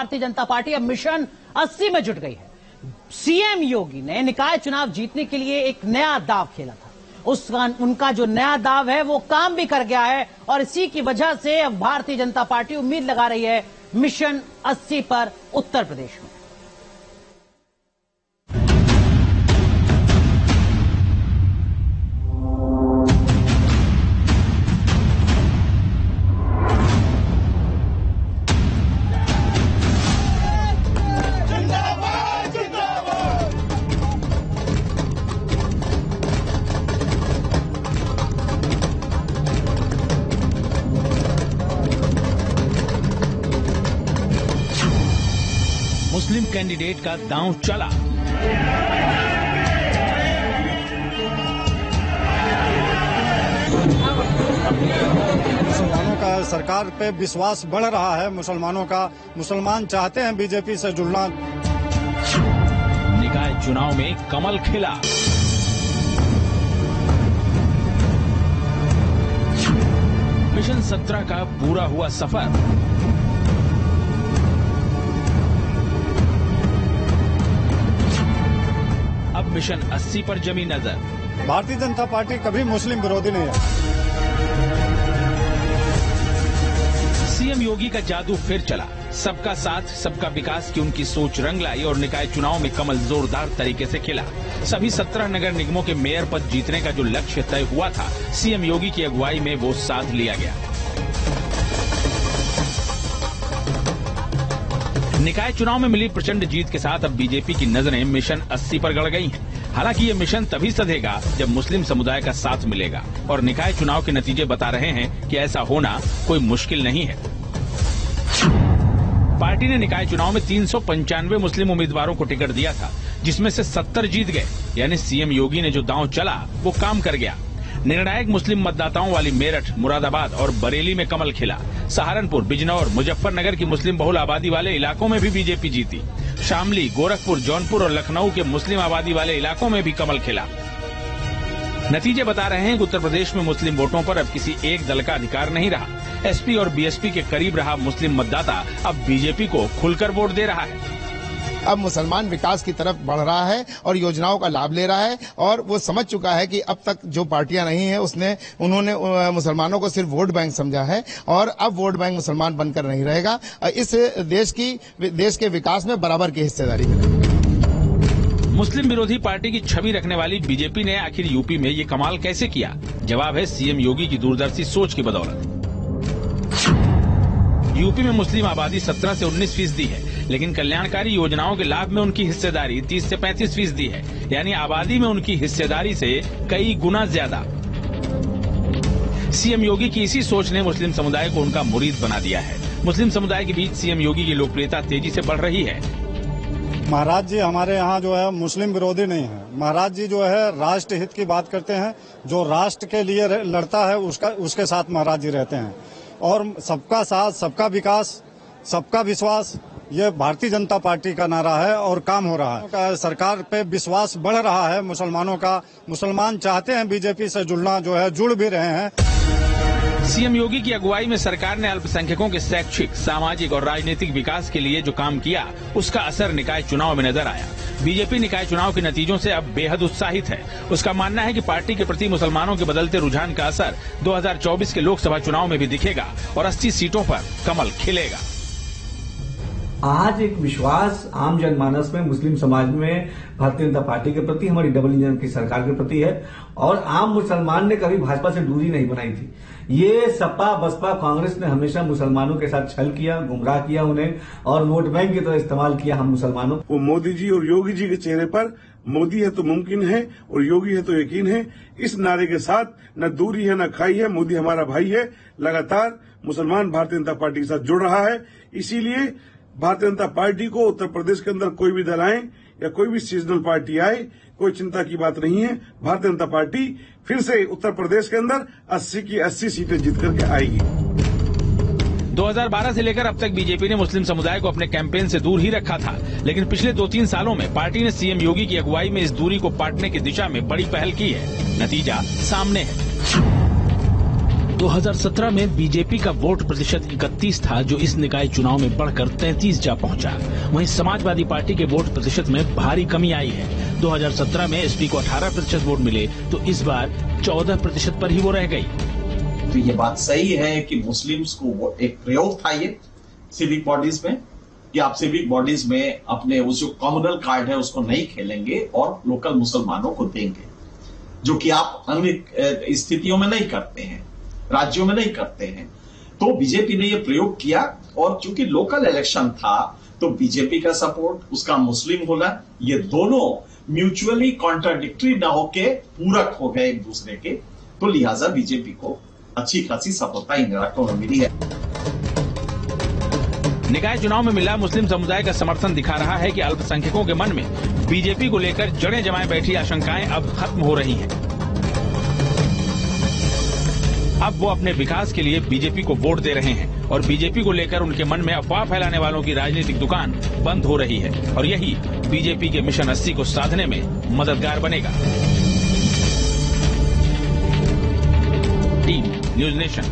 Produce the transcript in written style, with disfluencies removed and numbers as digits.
Bharatiya Janata party अब mission 80 में जुट गई है। सीएम योगी ने निकाय चुनाव जीतने के लिए एक नया दांव खेला था। उनका जो नया दांव है वो काम भी कर गया है और इसी की वजह से अब भारतीय जनता पार्टी उम्मीद लगा रही है मिशन 80 पर उत्तर प्रदेश में। मुस्लिम कैंडिडेट का दांव चला। मुसलमानों का सरकार पे विश्वास बढ़ रहा है। मुसलमान चाहते हैं बीजेपी से जुड़ना। निकाय चुनाव में कमल खिला। मिशन 17 का पूरा हुआ सफर। अब मिशन 80 पर जमी नजर। भारतीय जनता पार्टी कभी मुस्लिम विरोधी नहीं है। सीएम योगी का जादू फिर चला। सबका साथ सबका विकास की उनकी सोच रंग लाई और निकाय चुनाव में कमल जोरदार तरीके से खिला। सभी 17 नगर निगमों के मेयर पद जीतने का जो लक्ष्य तय हुआ था, सीएम योगी की अगुवाई में वो साध लिया गया। निकाय चुनाव में मिली प्रचंड जीत के साथ अब बीजेपी की नजरें मिशन 80 पर गड़ गई हैं। हालांकि ये मिशन तभी सधेगा जब मुस्लिम समुदाय का साथ मिलेगा और निकाय चुनाव के नतीजे बता रहे हैं कि ऐसा होना कोई मुश्किल नहीं है। पार्टी ने निकाय चुनाव में 395 मुस्लिम उम्मीदवारों को टिकट दिया था, जिसमें से 70 जीत गए। यानी सीएम योगी ने जो दांव चला वो काम कर गया। निर्णायक मुस्लिम मतदाताओं वाली मेरठ, मुरादाबाद और बरेली में कमल खिला। सहारनपुर, बिजनौर, मुजफ्फरनगर की मुस्लिम बहुल आबादी वाले इलाकों में भी बीजेपी जीती। शामली, गोरखपुर, जौनपुर और लखनऊ के मुस्लिम आबादी वाले इलाकों में भी कमल खिला। नतीजे बता रहे हैं कि उत्तर प्रदेश में मुस्लिम वोटों पर अब किसी एक दल का अधिकार नहीं रहा। एसपी और बीएसपी के करीब रहा मुस्लिम मतदाता अब बीजेपी को खुलकर वोट दे रहा है। अब मुसलमान विकास की तरफ बढ़ रहा है और योजनाओं का लाभ ले रहा है और वो समझ चुका है कि अब तक जो पार्टियां नहीं है उन्होंने मुसलमानों को सिर्फ वोट बैंक समझा है और अब वोट बैंक मुसलमान बनकर नहीं रहेगा। इस देश के विकास में बराबर की हिस्सेदारी करेगा। मुस्लिम विरोधी पार्टी की छवि रखने वाली बीजेपी ने आखिर यूपी में ये कमाल कैसे किया? जवाब है सीएम योगी की दूरदर्शी सोच की बदौलत। यूपी में मुस्लिम आबादी 17 से 19% है, लेकिन कल्याणकारी योजनाओं के लाभ में उनकी हिस्सेदारी 30 से 35% है। यानी आबादी में उनकी हिस्सेदारी से कई गुना ज्यादा। सीएम योगी की इसी सोच ने मुस्लिम समुदाय को उनका मुरीद बना दिया है। मुस्लिम समुदाय के बीच सीएम योगी की लोकप्रियता तेजी से बढ़ रही है। महाराज जी हमारे यहाँ जो है मुस्लिम विरोधी नहीं है। महाराज जी जो है राष्ट्र हित की बात करते हैं। जो राष्ट्र के लिए लड़ता है उसके साथ महाराज जी रहते हैं। और सबका साथ सबका विकास सबका विश्वास, ये भारतीय जनता पार्टी का नारा है और काम हो रहा है। सरकार पे विश्वास बढ़ रहा है मुसलमानों का। मुसलमान चाहते हैं बीजेपी से जुड़ना, जो है जुड़ भी रहे हैं। सीएम योगी की अगुवाई में सरकार ने अल्पसंख्यकों के शैक्षिक, सामाजिक और राजनीतिक विकास के लिए जो काम किया, उसका असर निकाय चुनाव में नजर आया। बीजेपी निकाय चुनाव के नतीजों से अब बेहद उत्साहित है। उसका मानना है कि पार्टी के प्रति मुसलमानों के बदलते रुझान का असर 2024 के लोकसभा चुनाव में भी दिखेगा और 80 सीटों पर कमल खिलेगा। आज एक विश्वास आम जनमानस में, मुस्लिम समाज में भारतीय जनता पार्टी के प्रति, हमारी डबल इंजन की सरकार के प्रति है। और आम मुसलमान ने कभी भाजपा से दूरी नहीं बनाई थी। ये सपा, बसपा, कांग्रेस ने हमेशा मुसलमानों के साथ छल किया, गुमराह किया उन्हें और वोट बैंक की तरह इस्तेमाल किया हम मुसलमानों। वो मोदी जी और योगी जी के चेहरे पर मोदी है तो मुमकिन है और योगी है तो यकीन है, इस नारे के साथ न दूरी है न खाई है, मोदी हमारा भाई है। लगातार मुसलमान भारतीय जनता पार्टी के साथ जुड़ रहा है। इसीलिए भारतीय जनता पार्टी को उत्तर प्रदेश के अंदर कोई भी दल आए या कोई भी सीजनल पार्टी आए, कोई चिंता की बात नहीं है। भारतीय जनता पार्टी फिर से उत्तर प्रदेश के अंदर 80 की 80 सीटें जीत करके आएगी। 2012 से लेकर अब तक बीजेपी ने मुस्लिम समुदाय को अपने कैंपेन से दूर ही रखा था, लेकिन पिछले 2-3 सालों में पार्टी ने सीएम योगी की अगुवाई में इस दूरी को पाटने की दिशा में बड़ी पहल की है। नतीजा सामने है। 2017 में बीजेपी का वोट प्रतिशत 31 था, जो इस निकाय चुनाव में बढ़कर 33 जा पहुंचा। वहीं समाजवादी पार्टी के वोट प्रतिशत में भारी कमी आई है। 2017 में एसपी को 18% वोट मिले तो इस बार 14% पर ही वो रह गई। तो ये बात सही है कि मुस्लिम्स को एक प्रयोग था ये सिविक बॉडीज में, कि आप सिविक बॉडीज में अपने उस जो कम्युनल कार्ड है उसको नहीं खेलेंगे और लोकल मुसलमानों को देंगे, जो कि आप अन्य स्थितियों में नहीं करते हैं, राज्यों में नहीं करते हैं। तो बीजेपी ने यह प्रयोग किया और चूंकि लोकल इलेक्शन था तो बीजेपी का सपोर्ट, उसका मुस्लिम होना, ये दोनों म्यूचुअली कॉन्ट्राडिक्टरी ना होके पूरक हो गए एक दूसरे के। तो लिहाजा बीजेपी को अच्छी खासी सफलता इन इलाकों में मिली है। निकाय चुनाव में मिला मुस्लिम समुदाय का समर्थन दिखा रहा है कि अल्पसंख्यकों के मन में बीजेपी को लेकर जड़ें जमाए बैठी आशंकाएं अब खत्म हो रही हैं। अब वो अपने विकास के लिए बीजेपी को वोट दे रहे हैं और बीजेपी को लेकर उनके मन में अफवाह फैलाने वालों की राजनीतिक दुकान बंद हो रही है और यही बीजेपी के मिशन 80 को साधने में मददगार बनेगा। Team news nation.